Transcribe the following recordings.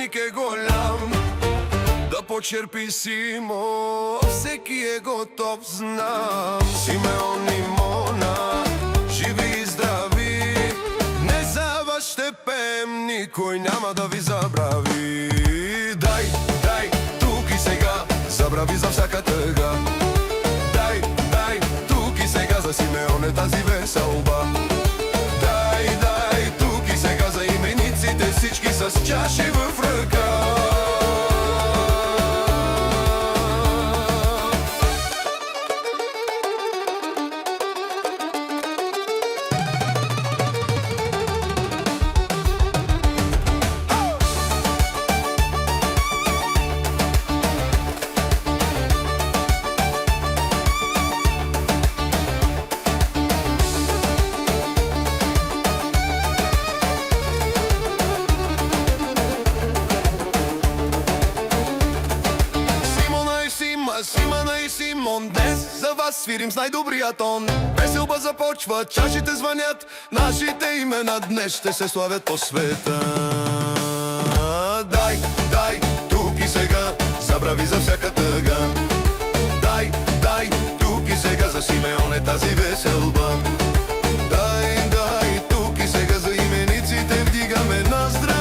празник е голям, да почерпи Симо, всеки е готов, знам. Симеон и Мона, живи и здрави, не за вас ще пеем, никой няма да ви забрави. Дай, тук и сега, забрави за всяка тъга. Дай, тук и сега, за Симеон е тази веселба. Дай, тук и сега, за имениците всички с чаши в ръка. Симона и Симон, днес за вас свирим с най-добрия тон. Веселба започва, чашите звънят, нашите имена днес ще се славят по света. Дай, тук и сега, забрави за всяка тъга. Дай, тук и сега, за Симеон е тази веселба. Дай, тук и сега, за имениците вдигаме на здравица.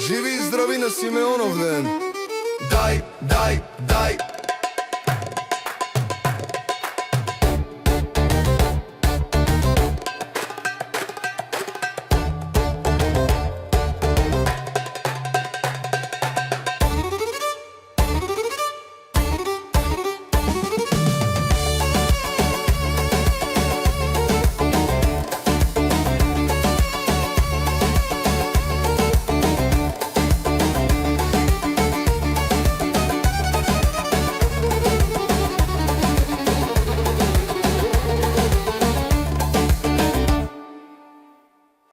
Живи и здрави на Симеонов ден. Дай,